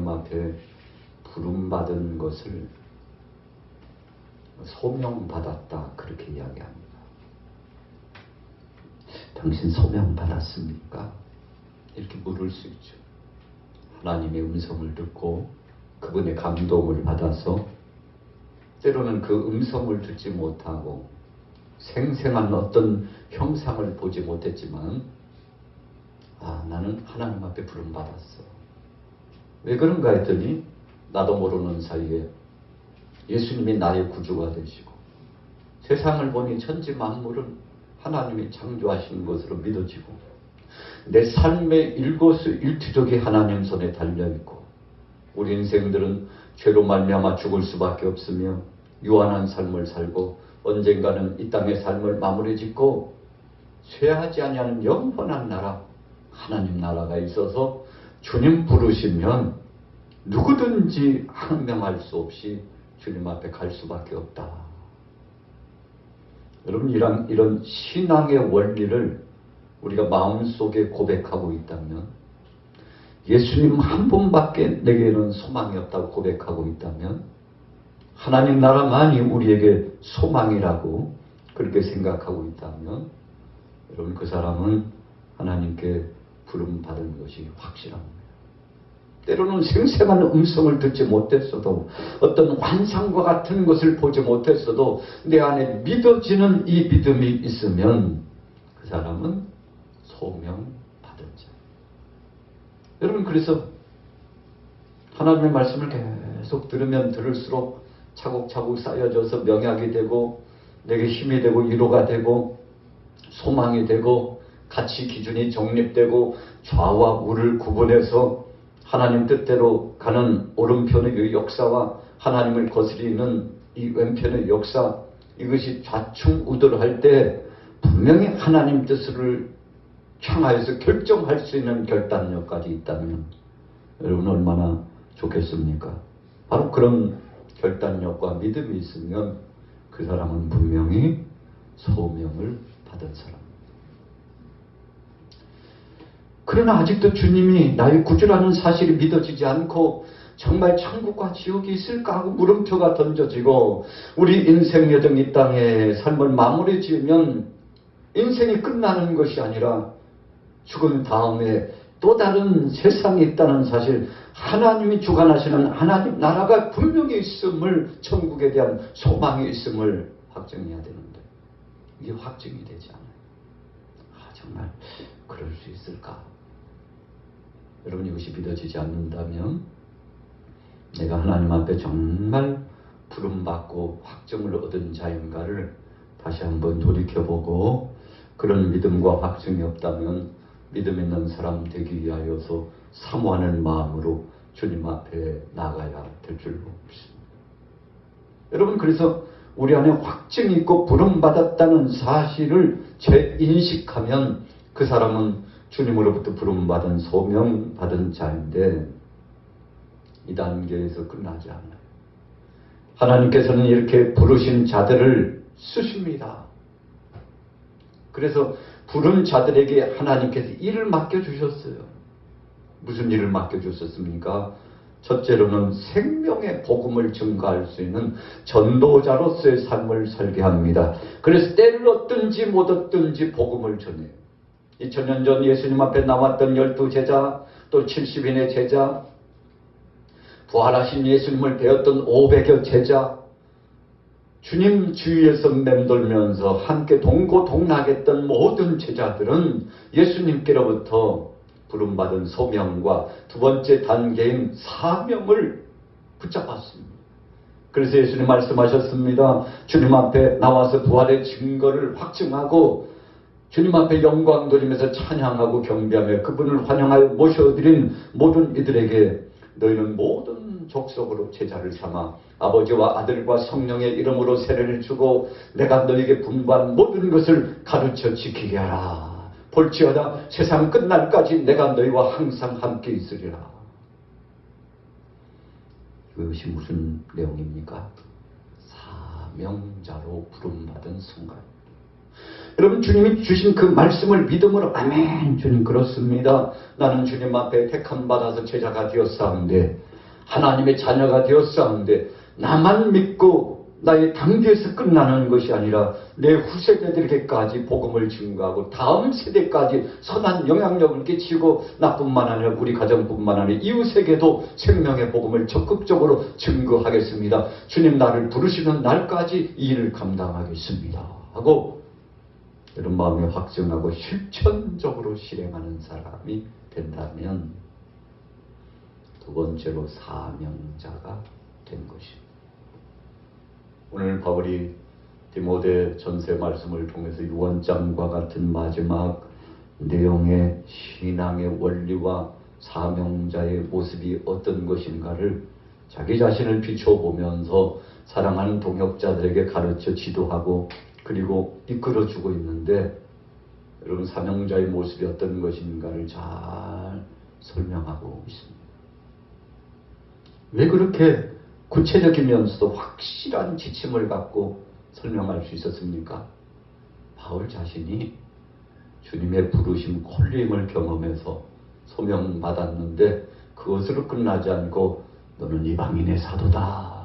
하나님 앞에 부름받은 것을 소명받았다 그렇게 이야기합니다. 당신 소명받았습니까? 이렇게 물을 수 있죠. 하나님의 음성을 듣고 그분의 감동을 받아서 때로는 그 음성을 듣지 못하고 생생한 어떤 형상을 보지 못했지만 나는 하나님 앞에 부름받았어. 왜 그런가 했더니 나도 모르는 사이에 예수님이 나의 구주가 되시고 세상을 보니 천지 만물은 하나님이 창조하신 것으로 믿어지고 내 삶의 일거수일투족이 하나님 손에 달려있고 우리 인생들은 죄로 말미암아 죽을 수밖에 없으며 유한한 삶을 살고 언젠가는 이 땅의 삶을 마무리 짓고 쇠하지 아니하는 영원한 나라 하나님 나라가 있어서 주님 부르시면 누구든지 항명할 수 없이 주님 앞에 갈 수밖에 없다. 여러분 이런 신앙의 원리를 우리가 마음속에 고백하고 있다면 예수님 한 분밖에 내게는 소망이 없다고 고백하고 있다면 하나님 나라만이 우리에게 소망이라고 그렇게 생각하고 있다면 여러분 그 사람은 하나님께 부름받은 것이 확실합니다. 때로는 생생한 음성을 듣지 못했어도 어떤 환상과 같은 것을 보지 못했어도 내 안에 믿어지는 이 믿음이 있으면 그 사람은 소명받은 자. 여러분 그래서 하나님의 말씀을 계속 들으면 들을수록 차곡차곡 쌓여져서 명약이 되고 내게 힘이 되고 위로가 되고 소망이 되고 가치 기준이 정립되고 좌와 우를 구분해서 하나님 뜻대로 가는 오른편의 역사와 하나님을 거스리는 이 왼편의 역사 이것이 좌충우돌할 때 분명히 하나님 뜻을 향하여서 결정할 수 있는 결단력까지 있다면 여러분 얼마나 좋겠습니까? 바로 그런 결단력과 믿음이 있으면 그 사람은 분명히 소명을 받은 사람. 그러나 아직도 주님이 나의 구주라는 사실이 믿어지지 않고 정말 천국과 지옥이 있을까 하고 물음표가 던져지고 우리 인생 여정 이 땅에 삶을 마무리 지으면 인생이 끝나는 것이 아니라 죽은 다음에 또 다른 세상이 있다는 사실 하나님이 주관하시는 하나님 나라가 분명히 있음을 천국에 대한 소망이 있음을 확정해야 되는데 이게 확정이 되지 않아요. 정말 그럴 수 있을까? 여러분 이것이 믿어지지 않는다면 내가 하나님 앞에 정말 부름받고 확정을 얻은 자인가를 다시 한번 돌이켜보고 그런 믿음과 확정이 없다면 믿음 있는 사람 되기 위하여서 사모하는 마음으로 주님 앞에 나가야 될 줄로 믿습니다. 여러분 그래서 우리 안에 확증이 있고 부름받았다는 사실을 재인식하면 그 사람은 주님으로부터 부름받은 소명받은 자인데 이 단계에서 끝나지 않아요. 하나님께서는 이렇게 부르신 자들을 쓰십니다. 그래서 부른 자들에게 하나님께서 일을 맡겨주셨어요. 무슨 일을 맡겨주셨습니까? 첫째로는 생명의 복음을 증거할 수 있는 전도자로서의 삶을 살게 합니다. 그래서 때를 얻든지 못 얻든지 복음을 전해요. 2000년 전 예수님 앞에 나왔던 12제자 또 70인의 제자 부활하신 예수님을 배웠던 500여 제자 주님 주위에서 맴돌면서 함께 동고동락했던 모든 제자들은 예수님께로부터 부름받은 소명과 두 번째 단계인 사명을 붙잡았습니다. 그래서 예수님 말씀하셨습니다. 주님 앞에 나와서 부활의 증거를 확증하고 주님 앞에 영광 돌리면서 찬양하고 경배하며 그분을 환영하여 모셔드린 모든 이들에게 너희는 모든 족속으로 제자를 삼아 아버지와 아들과 성령의 이름으로 세례를 주고 내가 너희에게 분부한 모든 것을 가르쳐 지키게 하라. 볼지어다 세상 끝날까지 내가 너희와 항상 함께 있으리라. 이것이 무슨 내용입니까? 사명자로 부름받은 순간. 여러분 주님이 주신 그 말씀을 믿음으로 아멘 주님 그렇습니다. 나는 주님 앞에 택함 받아서 제자가 되었사온데 하나님의 자녀가 되었사온데 나만 믿고 나의 단계에서 끝나는 것이 아니라 내 후세대들에게까지 복음을 증거하고 다음 세대까지 선한 영향력을 끼치고 나뿐만 아니라 우리 가정뿐만 아니라 이웃에게도 생명의 복음을 적극적으로 증거하겠습니다. 주님 나를 부르시는 날까지 이 일을 감당하겠습니다 하고 이런 마음에 확증하고 실천적으로 실행하는 사람이 된다면 두 번째로 사명자가 된 것입니다. 오늘 바울이 디모데 전서 말씀을 통해서 유언장과 같은 마지막 내용의 신앙의 원리와 사명자의 모습이 어떤 것인가를 자기 자신을 비춰보면서 사랑하는 동역자들에게 가르쳐 지도하고 그리고 이끌어주고 있는데 여러분 사명자의 모습이 어떤 것인가를 잘 설명하고 있습니다. 왜 그렇게 구체적이면서도 확실한 지침을 갖고 설명할 수 있었습니까? 바울 자신이 주님의 부르심 콜림을 경험해서 소명받았는데 그것으로 끝나지 않고 너는 이방인의 사도다.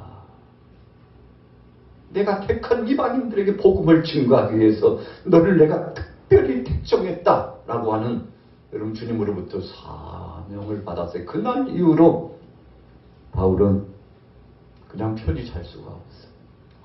내가 택한 이방인들에게 복음을 증거하기 위해서 너를 내가 특별히 택정했다라고 하는 여러분 주님으로부터 사명을 받았어요. 그날 이후로 바울은 그냥 편히 잘 수가 없어요.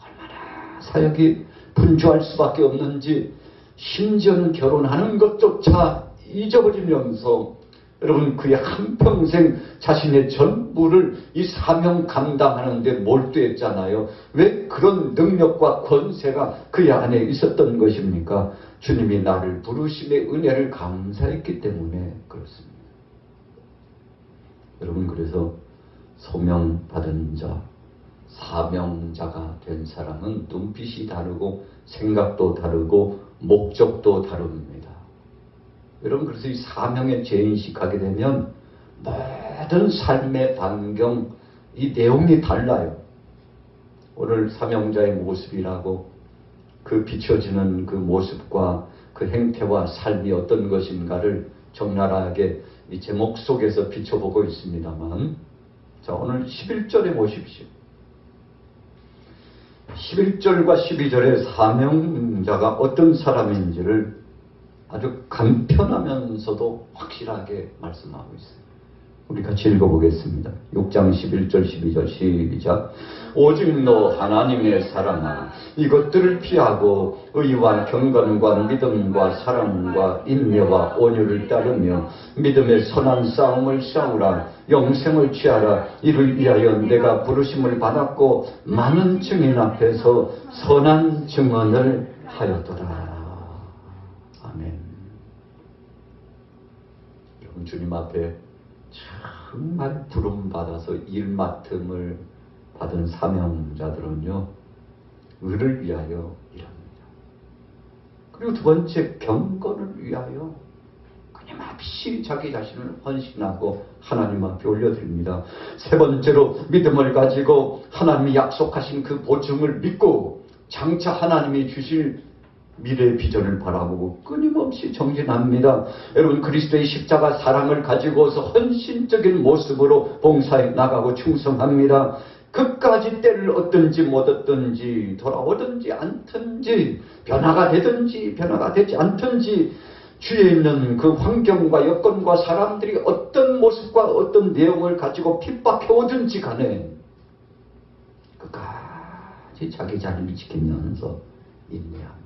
얼마나 사역이 분주할 수밖에 없는지 심지어는 결혼하는 것조차 잊어버리면서 여러분 그의 한평생 자신의 전부를 이 사명 감당하는 데 몰두했잖아요. 왜 그런 능력과 권세가 그의 안에 있었던 것입니까? 주님이 나를 부르심의 은혜를 감사했기 때문에 그렇습니다. 여러분 그래서 소명받은 자, 사명자가 된 사람은 눈빛이 다르고 생각도 다르고 목적도 다릅니다. 여러분 그래서 이 사명에 재인식하게 되면 모든 삶의 반경 이 내용이 달라요. 오늘 사명자의 모습이라고 그 비춰지는 그 모습과 그 행태와 삶이 어떤 것인가를 적나라하게 이 제목 속에서 비춰보고 있습니다만 자 오늘 11절에 보십시오. 11절과 12절에 사명자가 어떤 사람인지를 아주 간편하면서도 확실하게 말씀하고 있어요. 우리 같이 읽어보겠습니다. 6장 11절 12절 시작. 오직 너 하나님의 사랑아 이것들을 피하고 의와 경건과 믿음과 사랑과 인내와 온유를 따르며 믿음의 선한 싸움을 싸우라. 영생을 취하라. 이를 위하여 내가 부르심을 받았고 많은 증인 앞에서 선한 증언을 하였더라. 아멘. 여러분 주님 앞에 정말 부름받아서 일 맡음을 받은 사명자들은요 의를 위하여 일합니다. 그리고 두 번째 경건을 위하여 끊임없이 자기 자신을 헌신하고 하나님 앞에 올려드립니다. 세 번째로 믿음을 가지고 하나님이 약속하신 그 보증을 믿고 장차 하나님이 주실 미래의 비전을 바라보고 끊임없이 정진합니다. 여러분 그리스도의 십자가 사랑을 가지고서 헌신적인 모습으로 봉사해 나가고 충성합니다. 끝까지 때를 얻든지 못 얻든지 돌아오든지 않든지 변화가 되든지 변화가 되지 않든지 주위에 있는 그 환경과 여건과 사람들이 어떤 모습과 어떤 내용을 가지고 핍박해오든지 간에 끝까지 자기 자리를 지키면서 인내합니다.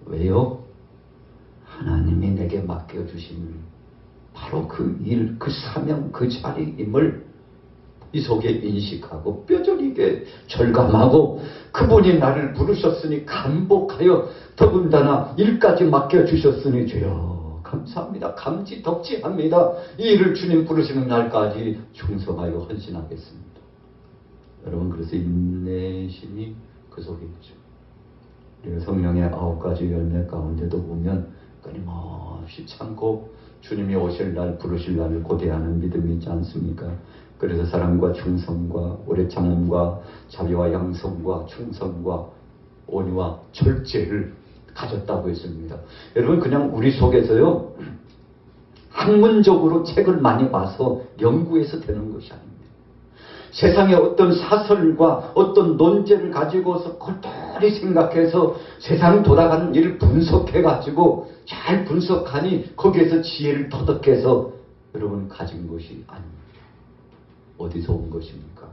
왜요? 하나님이 내게 맡겨주신 바로 그 일, 그 사명, 그 자리임을 이 속에 인식하고 뼈저리게 절감하고 그분이 나를 부르셨으니 감복하여 더군다나 일까지 맡겨주셨으니 주여 감사합니다. 감지덕지합니다. 이 일을 주님 부르시는 날까지 충성하여 헌신하겠습니다. 여러분 그래서 인내심이 그 속에 있죠. 성령의 9가지 열매 가운데도 보면 끊임없이 참고 주님이 오실 날 부르실 날을 고대하는 믿음이 있지 않습니까? 그래서 사랑과 충성과 오래 참음과 자비와 양성과 충성과 온유와 절제를 가졌다고 했습니다. 여러분 그냥 우리 속에서요 학문적으로 책을 많이 봐서 연구해서 되는 것이 아닙니다. 세상의 어떤 사설과 어떤 논제를 가지고서 골똘히 생각해서 세상 돌아가는 일을 분석해가지고 잘 분석하니 거기에서 지혜를 터득해서 여러분 가진 것이 아닙니다. 어디서 온 것입니까?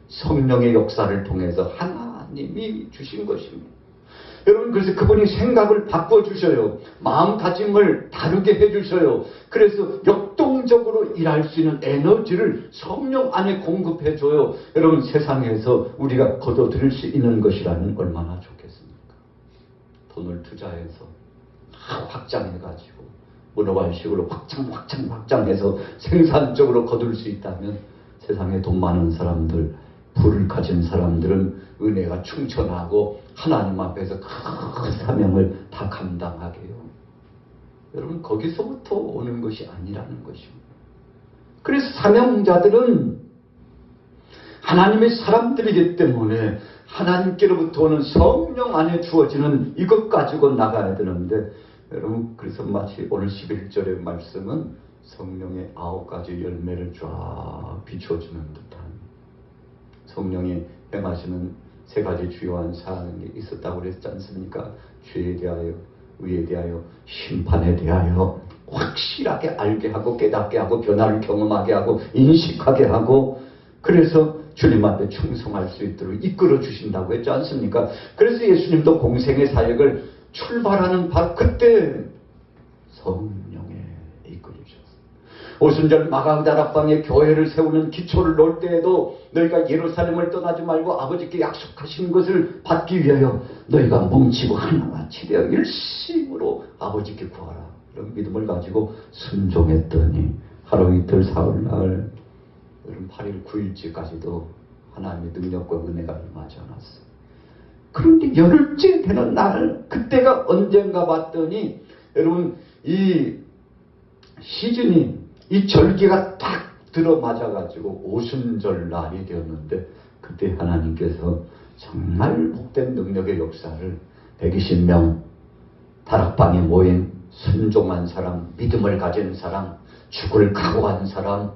성령의 역사를 통해서 하나님이 주신 것입니다. 여러분, 그래서 그분이 생각을 바꿔주셔요. 마음가짐을 다르게 해주셔요. 그래서 역동적으로 일할 수 있는 에너지를 성령 안에 공급해줘요. 여러분, 세상에서 우리가 거둬들일 수 있는 것이라면 얼마나 좋겠습니까? 돈을 투자해서 확장해가지고 문어발식으로 확장해서 생산적으로 거둘 수 있다면 세상에 돈 많은 사람들, 부를 가진 사람들은 은혜가 충천하고 하나님 앞에서 큰 사명을 다 감당하게 해요. 여러분, 거기서부터 오는 것이 아니라는 것입니다. 그래서 사명자들은 하나님의 사람들이기 때문에 하나님께로부터 오는 성령 안에 주어지는 이것 가지고 나가야 되는데, 여러분, 그래서 마치 오늘 11절의 말씀은 성령의 9가지 열매를 쫙 비춰주는 듯한, 성령이 행하시는 3가지 주요한 사항이 있었다고 그랬지 않습니까? 죄에 대하여, 의에 대하여, 심판에 대하여 확실하게 알게 하고 깨닫게 하고 변화를 경험하게 하고 인식하게 하고, 그래서 주님 앞에 충성할 수 있도록 이끌어 주신다고 했지 않습니까? 그래서 예수님도 공생의 사역을 출발하는 바로 그때 성령에 이끌어주셨어요. 오순절 마가다락방에 교회를 세우는 기초를 놓을 때에도 너희가 예루살렘을 떠나지 말고 아버지께 약속하신 것을 받기 위하여 너희가 뭉치고 하나같이 되어 열심으로 아버지께 구하라, 이런 믿음을 가지고 순종했더니 하루 이틀 사흘날 8일 9일째까지도 하나님의 능력과 은혜가 임하지 않았어요. 그런데 열흘째 되는 날, 그때가 언젠가 봤더니 여러분, 이 시즌이, 이 절기가 딱 들어맞아가지고 오순절 날이 되었는데, 그때 하나님께서 정말 복된 능력의 역사를 120명 다락방에 모인 순종한 사람, 믿음을 가진 사람, 죽을 각오한 사람,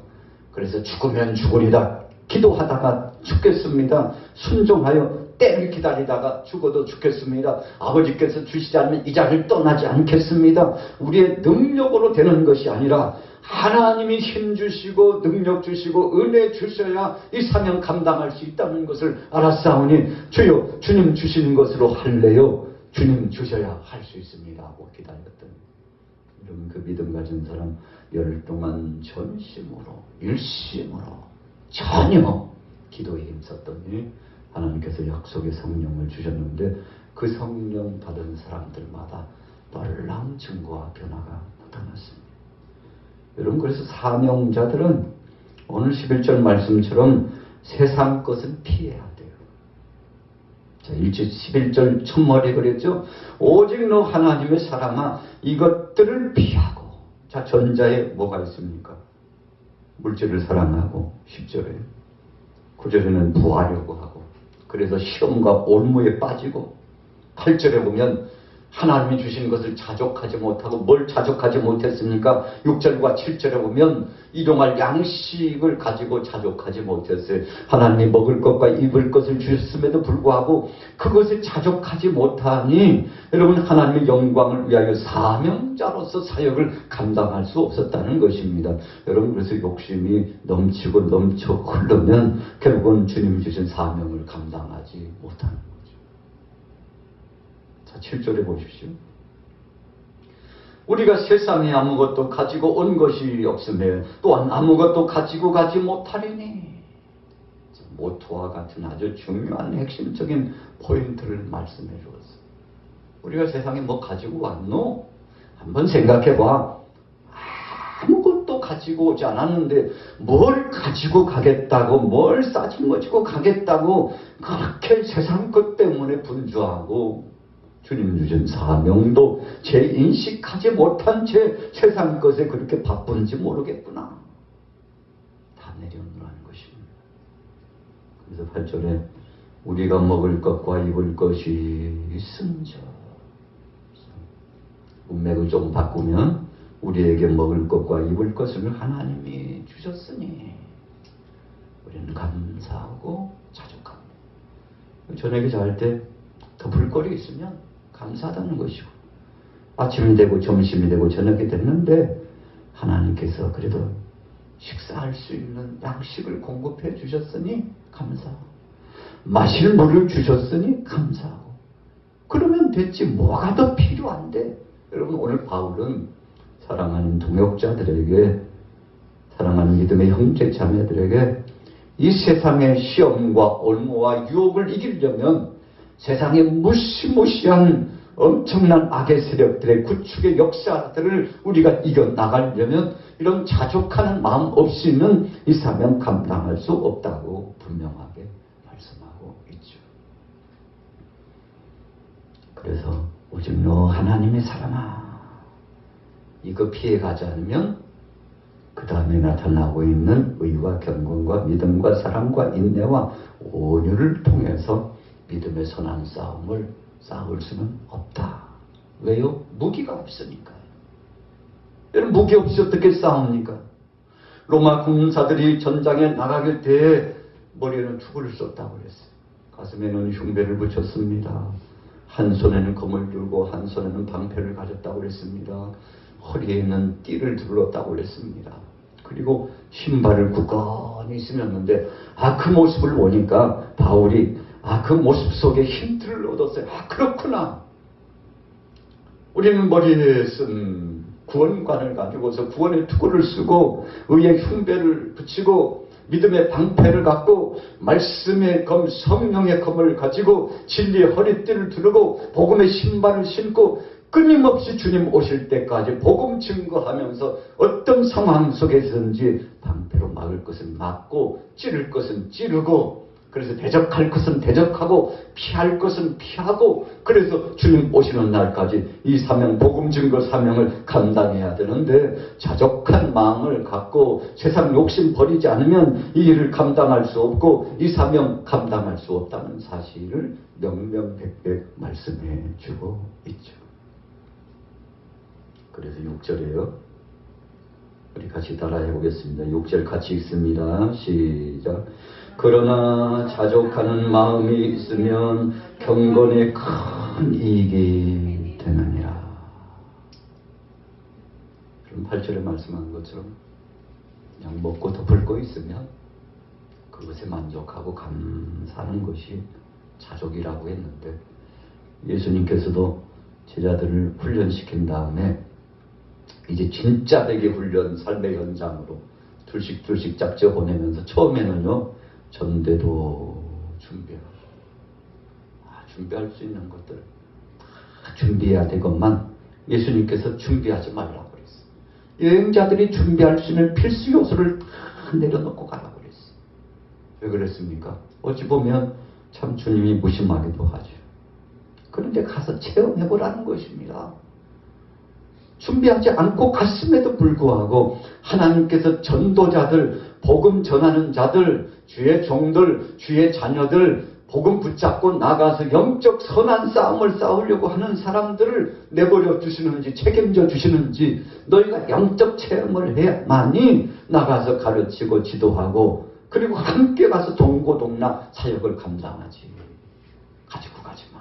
그래서 죽으면 죽으리다 기도하다가 죽겠습니다, 순종하여 때를 기다리다가 죽어도 죽겠습니다, 아버지께서 주시지 않으면 이 자리를 떠나지 않겠습니다, 우리의 능력으로 되는 것이 아니라 하나님이 힘 주시고 능력 주시고 은혜 주셔야 이 사명 감당할 수 있다는 것을 알았사오니 주여, 주님 주시는 것으로 할래요, 주님 주셔야 할 수 있습니다 하고 기다렸더니, 여러분, 그 믿음 가진 사람 열흘 동안 전심으로 일심으로 전혀 기도에 힘썼더니 하나님께서 약속의 성령을 주셨는데, 그 성령 받은 사람들마다 놀라운 증거와 변화가 나타났습니다. 여러분, 그래서 사명자들은 오늘 11절 말씀처럼 세상 것은 피해야 돼요. 자, 11절 첫머리에 그랬죠. 오직 너 하나님의 사람아 이것들을 피하고. 자, 전자에 뭐가 있습니까? 물질을 사랑하고, 10절에 9절에는 부하려고 하고, 그래서 시험과 올무에 빠지고, 8절에 보면 하나님이 주신 것을 자족하지 못하고, 뭘 자족하지 못했습니까? 6절과 7절에 보면 일용할 양식을 가지고 자족하지 못했어요. 하나님이 먹을 것과 입을 것을 주셨음에도 불구하고 그것을 자족하지 못하니 여러분, 하나님의 영광을 위하여 사명자로서 사역을 감당할 수 없었다는 것입니다. 여러분, 그래서 욕심이 넘치고 넘쳐 흐르면 결국은 주님 주신 사명을 감당하지 못하는 거예요. 자, 7절에 보십시오. 우리가 세상에 아무것도 가지고 온 것이 없으며 또한 아무것도 가지고 가지 못하리니. 모토와 같은 아주 중요한 핵심적인 포인트를 말씀해 주었어요. 우리가 세상에 뭐 가지고 왔노? 한번 생각해 봐. 아무것도 가지고 오지 않았는데 뭘 가지고 가겠다고, 뭘 싸징어지고 가겠다고 그렇게 세상 것 때문에 분주하고, 주님 주신 사명도 재인식하지 못한 채 세상 것에 그렇게 바쁜지 모르겠구나. 다 내려놓으라는 것입니다. 그래서 8절에 우리가 먹을 것과 입을 것이 있은저. 문맥을 좀 바꾸면 우리에게 먹을 것과 입을 것을 하나님이 주셨으니 우리는 감사하고 자족합니다. 저녁에 잘 때 더 볼거리 있으면 감사하다는 것이고, 아침이 되고 점심이 되고 저녁이 됐는데 하나님께서 그래도 식사할 수 있는 양식을 공급해 주셨으니 감사하고, 마실 물을 주셨으니 감사하고, 그러면 됐지 뭐가 더 필요한데. 여러분, 오늘 바울은 사랑하는 동역자들에게, 사랑하는 믿음의 형제 자매들에게 이 세상의 시험과 올무와 유혹을 이기려면, 세상의 무시무시한 엄청난 악의 세력들의 구축의 역사들을 우리가 이겨나가려면 이런 자족하는 마음 없이는 이 사명 감당할 수 없다고 분명하게 말씀하고 있죠. 그래서 오직 너 하나님의 사랑아, 이거 피해가지 않으면 그 다음에 나타나고 있는 의와 경건과 믿음과 사랑과 인내와 온유를 통해서 믿음의 선한 싸움을 싸울 수는 없다. 왜요? 무기가 없으니까요. 여러분, 무기 없이 어떻게 싸웁니까? 로마 군사들이 전장에 나가길 때 머리에는 투구를 썼다고 그랬어요. 가슴에는 흉배를 붙였습니다. 한 손에는 검을 들고 한 손에는 방패를 가졌다고 그랬습니다. 허리에 있는 띠를 둘렀다고 그랬습니다. 그리고 신발을 굳건히 신었는데, 그 모습을 보니까 바울이 그 모습 속에 힌트를 얻었어요. 그렇구나. 우리는 머리에 쓴 구원관을 가지고서 구원의 투구를 쓰고 의의 흉배를 붙이고 믿음의 방패를 갖고 말씀의 검, 성령의 검을 가지고 진리의 허리띠를 두르고 복음의 신발을 신고 끊임없이 주님 오실 때까지 복음 증거하면서 어떤 상황 속에서든지 방패로 막을 것은 막고 찌를 것은 찌르고, 그래서 대적할 것은 대적하고 피할 것은 피하고, 그래서 주님 오시는 날까지 이 사명, 복음 증거 사명을 감당해야 되는데, 자족한 마음을 갖고 세상 욕심 버리지 않으면 이 일을 감당할 수 없고 이 사명 감당할 수 없다는 사실을 명명백백 말씀해 주고 있죠. 그래서 6절이에요. 우리 같이 따라해 보겠습니다. 6절 같이 읽습니다. 시작. 그러나 자족하는 마음이 있으면 경건에 큰 이익이 되느니라. 그럼 8절에 말씀한 것처럼 그냥 먹고 덮을 거 있으면 그것에 만족하고 감사하는 것이 자족이라고 했는데, 예수님께서도 제자들을 훈련시킨 다음에 이제 진짜 되게 훈련 삶의 현장으로 둘씩 짝져 보내면서 처음에는요, 전대도 준비하고, 준비할 수 있는 것들 다 준비해야 되건만 예수님께서 준비하지 말라고 그랬어요. 여행자들이 준비할 수 있는 필수 요소를 다 내려놓고 가라고 그랬어요. 왜 그랬습니까? 어찌 보면 참 주님이 무심하기도 하죠. 그런데 가서 체험해보라는 것입니다. 준비하지 않고 갔음에도 불구하고 하나님께서 전도자들, 복음 전하는 자들, 주의 종들, 주의 자녀들, 복음 붙잡고 나가서 영적 선한 싸움을 싸우려고 하는 사람들을 내버려 주시는지 책임져 주시는지, 너희가 영적 체험을 해야만이 나가서 가르치고 지도하고 그리고 함께 가서 동고동락 사역을 감당하지. 가지고 가지 마.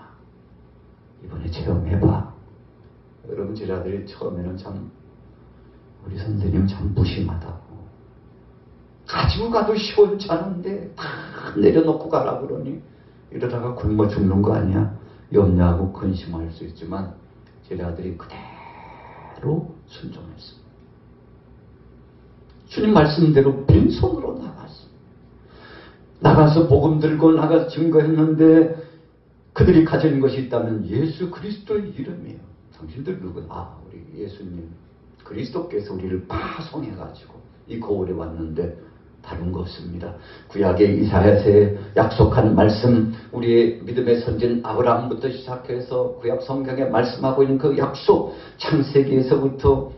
이번에 체험해봐. 여러분, 제자들이 처음에는 참 우리 선생님 참 무심하다고, 가지고 가도 시원찮은데 다 내려놓고 가라 그러니 이러다가 굶어 죽는 거 아니야? 염려하고 근심할 수 있지만 제자들이 그대로 순종했습니다. 주님 말씀대로 빈손으로 나가서 복음 들고 나가서 증거했는데, 그들이 가진 것이 있다면 예수 그리스도의 이름이에요. 당신들 누구나? 우리 예수님 그리스도께서 우리를 파송해가지고 이 거울에 왔는데 다른 거 없습니다. 구약의 이사야서에 약속한 말씀, 우리의 믿음의 선진 아브라함부터 시작해서 구약 성경에 말씀하고 있는 그 약속, 창세기에서부터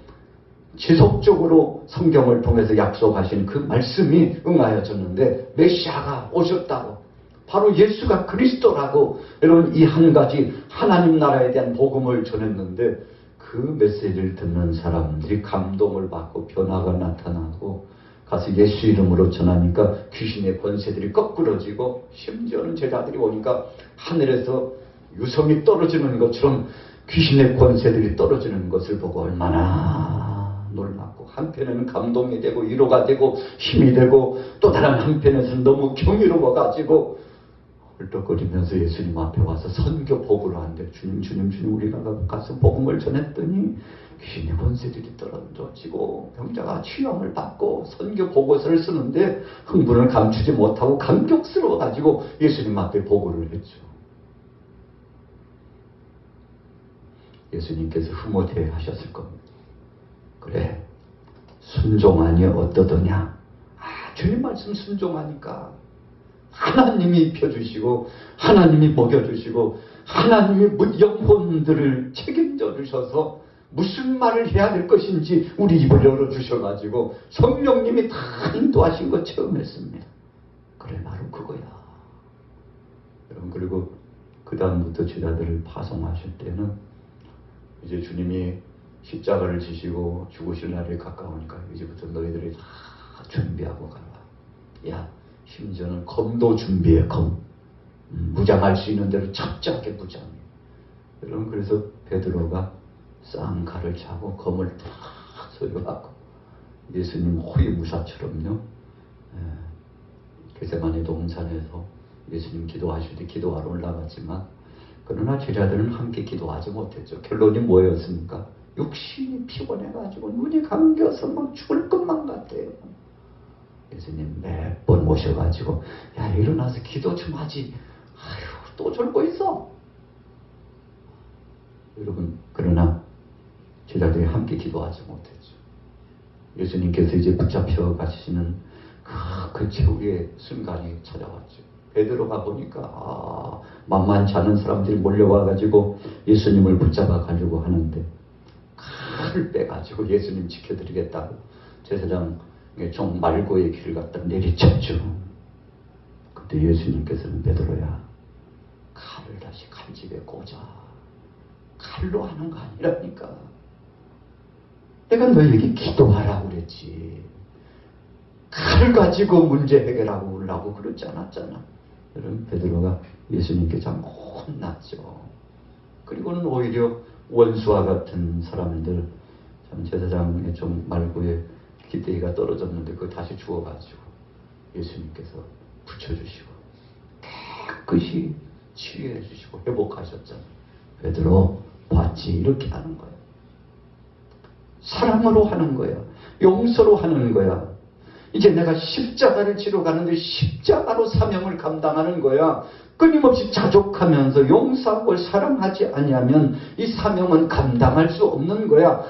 지속적으로 성경을 통해서 약속하신 그 말씀이 응하여졌는데, 메시아가 오셨다고, 바로 예수가 그리스도라고, 여러분 이 한 가지 하나님 나라에 대한 복음을 전했는데, 그 메시지를 듣는 사람들이 감동을 받고 변화가 나타나고 가서 예수 이름으로 전하니까 귀신의 권세들이 거꾸러지고 심지어는 제자들이 오니까 하늘에서 유성이 떨어지는 것처럼 귀신의 권세들이 떨어지는 것을 보고 얼마나 놀랐고 한편에는 감동이 되고 위로가 되고 힘이 되고 또 다른 한편에서는 너무 경이로워가지고 헐떡거리면서 예수님 앞에 와서 선교 복음을 하는데 주님 우리가 가서 복음을 전했더니 귀신의 권세들이 떨어지고 병자가 치유함을 받고 선교 보고서를 쓰는데 흥분을 감추지 못하고 감격스러워가지고 예수님 앞에 보고를 했죠. 예수님께서 흐뭇해 하셨을 겁니다. 그래, 순종하니 어떠더냐? 주님 말씀 순종하니까 하나님이 펴주시고 하나님이 먹여주시고 하나님이 영혼들을 책임져 주셔서 무슨 말을 해야 될 것인지 우리 입을 열어주셔가지고 성령님이 다 인도하신 거 체험했습니다. 그래, 바로 그거야. 여러분, 그리고 그 다음부터 제자들을 파송하실 때는 이제 주님이 십자가를 지시고 죽으실 날이 가까우니까 이제부터 너희들이 다 준비하고 가라. 야, 심지어는 검도 준비해. 검. 무장할 수 있는 대로 철저하게 무장해. 여러분, 그래서 베드로가 쌍칼을 차고 검을 다 소유하고 예수님 호위무사처럼요. 게세마네 동산에서 예수님 기도하실 때 기도하러 올라갔지만 그러나 제자들은 함께 기도하지 못했죠. 결론이 뭐였습니까? 육신이 피곤해가지고 눈이 감겨서 막 죽을 것만 같아요. 예수님 몇 번 모셔가지고 야, 일어나서 기도 좀 하지. 아휴, 또 졸고 있어. 여러분, 그러나 제자들이 함께 기도하지 못했죠. 예수님께서 이제 붙잡혀 가시는 그 최후의 순간이 찾아왔죠. 베드로가 보니까 만만치 않은 사람들이 몰려와가지고 예수님을 붙잡아 가려고 하는데 칼을 빼가지고 예수님 지켜드리겠다고 제사장의 종 말고의 길을 갖다 내리쳤죠. 그때 예수님께서는 베드로야, 칼을 다시 칼집에 꽂아. 칼로 하는 거 아니라니까. 내가 너에게 기도하라고 그랬지. 칼을 가지고 문제 해결하고 그러지 않았잖아. 여러분, 베드로가 예수님께 참 혼났죠. 그리고는 오히려 원수와 같은 사람들, 참 제사장의 좀 말고에 기대기가 떨어졌는데 그거 다시 주워가지고 예수님께서 붙여주시고 깨끗이 치유해 주시고 회복하셨잖아요. 베드로 봤지? 이렇게 하는 거야. 사랑으로 하는 거야. 용서로 하는 거야. 이제 내가 십자가를 지러 가는데 십자가로 사명을 감당하는 거야. 끊임없이 자족하면서 용서하고 사랑하지 아니하면 이 사명은 감당할 수 없는 거야.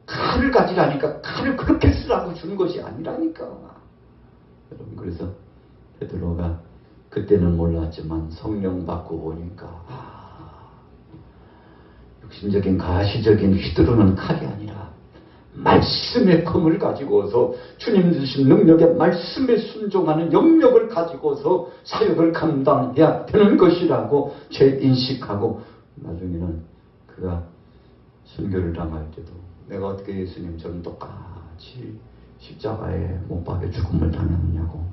칼을 가지라니까 칼을 그렇게 쓰라고 준 것이 아니라니까. 여러분, 그래서 베드로가 그때는 몰랐지만 성령 받고 보니까 육신적인 가시적인 휘두르는 칼이 아니라 말씀의 검을 가지고서 주님 주신 능력의 말씀에 순종하는 영역을 가지고서 사역을 감당해야 되는 것이라고 재인식하고 나중에는 그가 순교를 당할 때도 내가 어떻게 예수님처럼 똑같이 십자가에 못 박혀 죽음을 당했느냐고.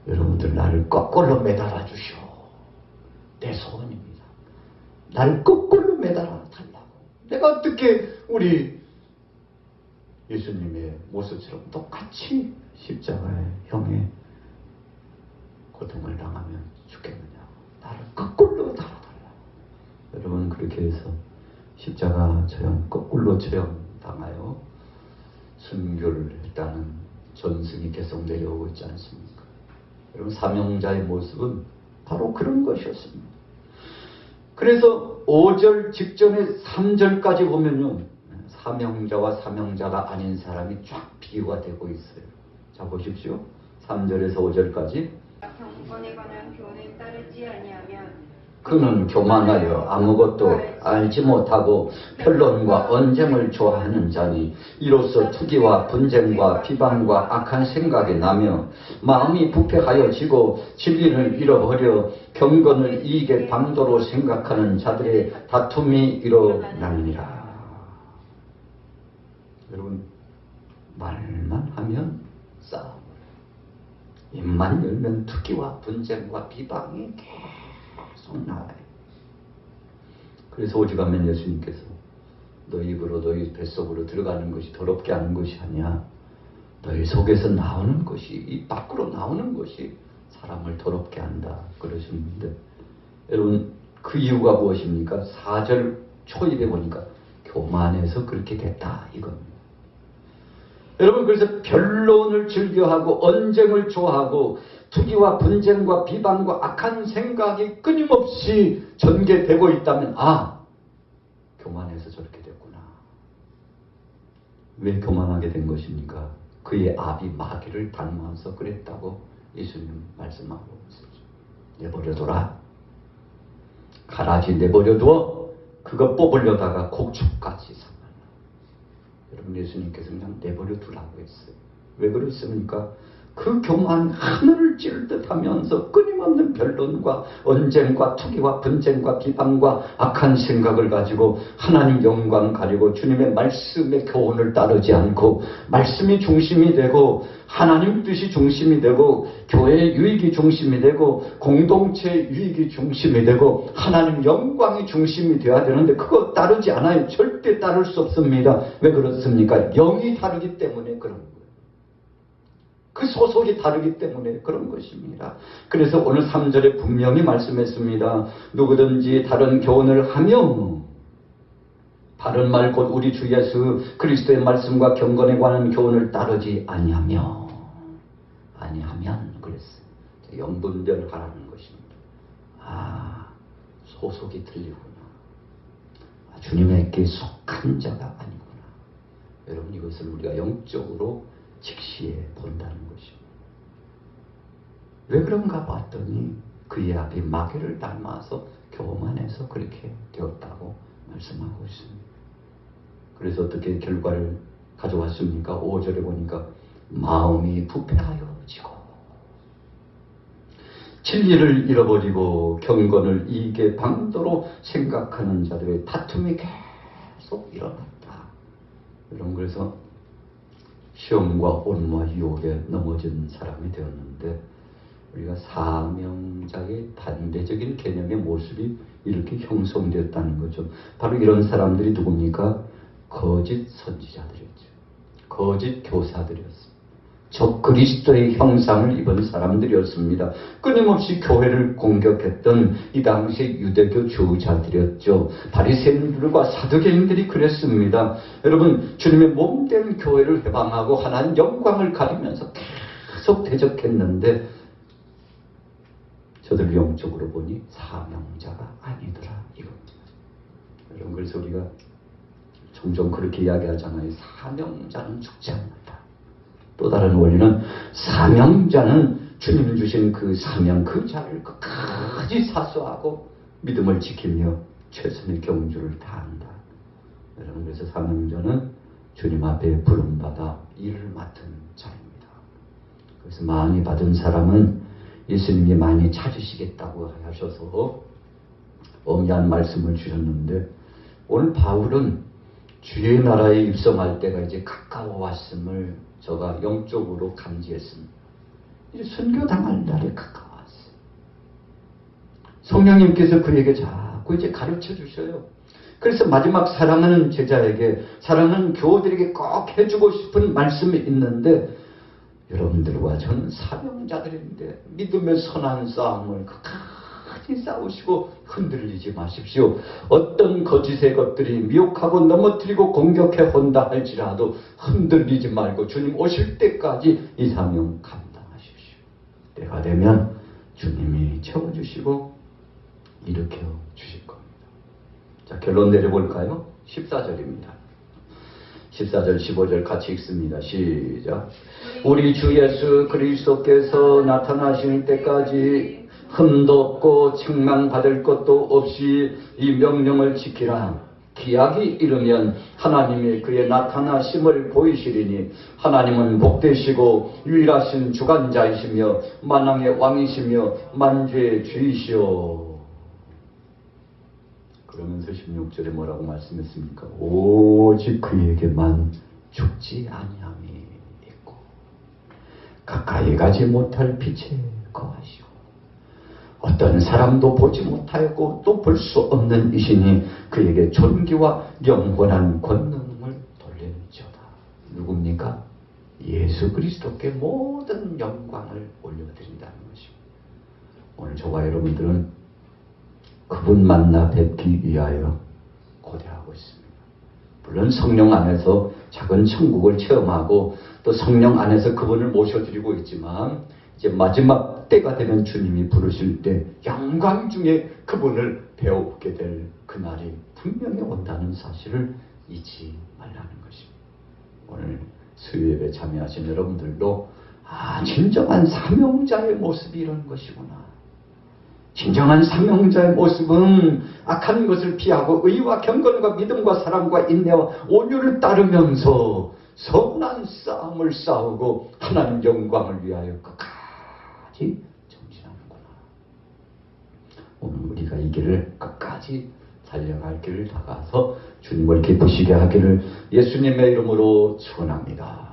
여러분들 나를 거꾸로 매달아 주시오. 내 소원입니다. 나를 거꾸로 매달아 달라고. 내가 어떻게 우리 예수님의 모습처럼 똑같이 십자가의 형의 고통을 당하면 죽겠느냐고. 나를 거꾸로 달아달라고. 여러분, 그렇게 해서 십자가 처형, 거꾸로 처형 당하여 순교를 했다는 전승이 계속 내려오고 있지 않습니까? 여러분, 사명자의 모습은 바로 그런 것이었습니다. 그래서 5절 직전에 3절까지 보면요, 사명자와 사명자가 아닌 사람이 쫙 비유가 되고 있어요. 자, 보십시오. 3절에서 5절까지. 경건에 관한 교훈에 따르지 아니하면 그는 교만하여 아무것도 알지 못하고 변론과 언쟁을 좋아하는 자니 이로써 투기와 분쟁과 비방과 악한 생각이 나며 마음이 부패하여 지고 진리를 잃어버려 경건을 이익의 방도로 생각하는 자들의 다툼이 일어나느니라. 여러분, 말만 하면 입만 열면 투기와 분쟁과 비방이 계속 나와요. 그래서 오죽하면 예수님께서 너희 입으로 너희 뱃속으로 들어가는 것이 더럽게 하는 것이 아니야. 너희 속에서 나오는 것이, 이 밖으로 나오는 것이 사람을 더럽게 한다 그러셨는데, 여러분 그 이유가 무엇입니까? 4절 초입에 보니까 교만해서 그렇게 됐다 이겁니다. 여러분 그래서 변론을 즐겨하고 언쟁을 좋아하고 투기와 분쟁과 비방과 악한 생각이 끊임없이 전개되고 있다면 교만해서 저렇게 됐구나. 왜 교만하게 된 것입니까? 그의 아비 마귀를 닮아서 그랬다고 예수님 말씀하고 있었죠. 내버려둬라. 가라지 내버려두어 그거 뽑으려다가 곡축까지 삼아라. 여러분 예수님께서 그냥 내버려두라고 했어요. 왜 그랬습니까? 그 교만 하늘을 찌를 듯 하면서 끊임없는 변론과 언쟁과 투기와 분쟁과 비방과 악한 생각을 가지고 하나님 영광 가리고 주님의 말씀의 교훈을 따르지 않고 말씀이 중심이 되고 하나님 뜻이 중심이 되고 교회의 유익이 중심이 되고 공동체의 유익이 중심이 되고 하나님 영광이 중심이 되어야 되는데 그거 따르지 않아요. 절대 따를 수 없습니다. 왜 그렇습니까? 영이 다르기 때문에 그런 거예요. 그 소속이 다르기 때문에 그런 것입니다. 그래서 오늘 3절에 분명히 말씀했습니다. 누구든지 다른 교훈을 하며 바른 말 곧 우리 주 예수 그리스도의 말씀과 경건에 관한 교훈을 따르지 아니하면 그랬어요. 영분별하라는 것입니다. 소속이 틀리구나. 주님에게 속한 자가 아니구나. 여러분 이것을 우리가 영적으로 직시해 본다는 것입니다. 왜 그런가 봤더니 그의 아비 마귀를 닮아서 교만해서 그렇게 되었다고 말씀하고 있습니다. 그래서 어떻게 결과를 가져왔습니까? 5절에 보니까 마음이 부패하여지고 진리를 잃어버리고 경건을 이익의 방도로 생각하는 자들의 다툼이 계속 일어났다. 여러분 그래서 시험과 온무와 유혹에 넘어진 사람이 되었는데 우리가 사명자의 반대적인 개념의 모습이 이렇게 형성되었다는 거죠. 바로 이런 사람들이 누굽니까? 거짓 선지자들이었죠. 거짓 교사들이었습니다. 적 그리스도의 형상을 입은 사람들이었습니다. 끊임없이 교회를 공격했던 이 당시 유대교 주자들이었죠. 바리새인들과 사두개인들이 그랬습니다. 여러분 주님의 몸된 교회를 회방하고 하나님 영광을 가리면서 계속 대적했는데 저들 영적으로 보니 사명자가 아니더라 이겁니다. 여러분 그래서 우리가 종종 그렇게 이야기하잖아요. 사명자는 죽지 않는다. 또 다른 원리는 사명자는 주님 주신 그 사명 그 자를 끝까지 사수하고 믿음을 지키며 최선의 경주를 다한다. 여러분 그래서 사명자는 주님 앞에 부름받아 일을 맡은 자입니다. 그래서 많이 받은 사람은 예수님이 많이 찾으시겠다고 하셔서 엄미한 말씀을 주셨는데 오늘 바울은 주의 나라에 입성할 때가 이제 가까워왔음을 저가 영적으로 감지했습니다. 이제 순교당할 날에 가까웠어요. 성령님께서 그에게 자꾸 이제 가르쳐 주셔요. 그래서 마지막 사랑하는 제자에게, 사랑하는 교우들에게 꼭 해주고 싶은 말씀이 있는데, 여러분들과 저는 사명자들인데 믿음의 선한 싸움을 끝까지 싸우시고 흔들리지 마십시오. 어떤 거짓의 것들이 미혹하고 넘어뜨리고 공격해 온다 할지라도 흔들리지 말고 주님 오실 때까지 이 사명 감당하십시오. 때가 되면 주님이 채워주시고 일으켜 주실 겁니다. 자, 결론 내려볼까요? 14절입니다. 14절 15절 같이 읽습니다. 시작. 우리 주 예수 그리스도께서 나타나실 때까지 흠도 없고 책망받을 것도 없이 이 명령을 지키라. 기약이 이르면 하나님이 그의 나타나심을 보이시리니 하나님은 복되시고 유일하신 주관자이시며 만왕의 왕이시며 만주의 주이시오. 그러면서 16절에 뭐라고 말씀했습니까? 오직 그에게만 죽지 아니함이 있고 가까이 가지 못할 빛에 거하시고 어떤 사람도 보지 못하였고 또 볼 수 없는 이신이 그에게 존귀와 영원한 권능을 돌리는지어다. 누굽니까? 예수 그리스도께 모든 영광을 올려드린다는 것입니다. 오늘 저와 여러분들은 그분 만나 뵙기 위하여 고대하고 있습니다. 물론 성령 안에서 작은 천국을 체험하고 또 성령 안에서 그분을 모셔드리고 있지만 이제 마지막 때가 되면 주님이 부르실 때 영광 중에 그분을 배우게 될 그날이 분명히 온다는 사실을 잊지 말라는 것입니다. 오늘 수요예배 참여하신 여러분들도 진정한 사명자의 모습이 이런 것이구나. 진정한 사명자의 모습은 악한 것을 피하고 의와 경건과 믿음과 사랑과 인내와 온유를 따르면서 선한 싸움을 싸우고 하나님 영광을 위하여 끝까지 정진하는구나. 오늘 우리가 이 길을 끝까지 달려갈 길을 다가서 주님을 기쁘시게 하기를 예수님의 이름으로 축원합니다.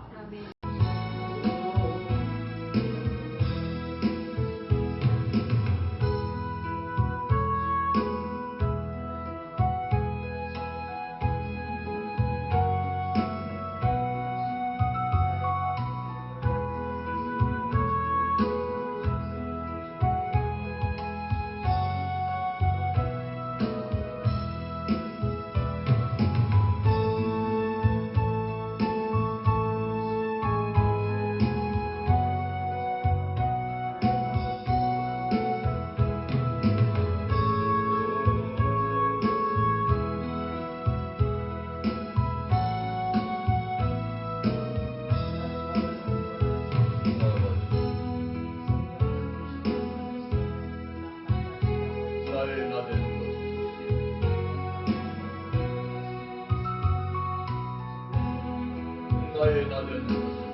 나의 나는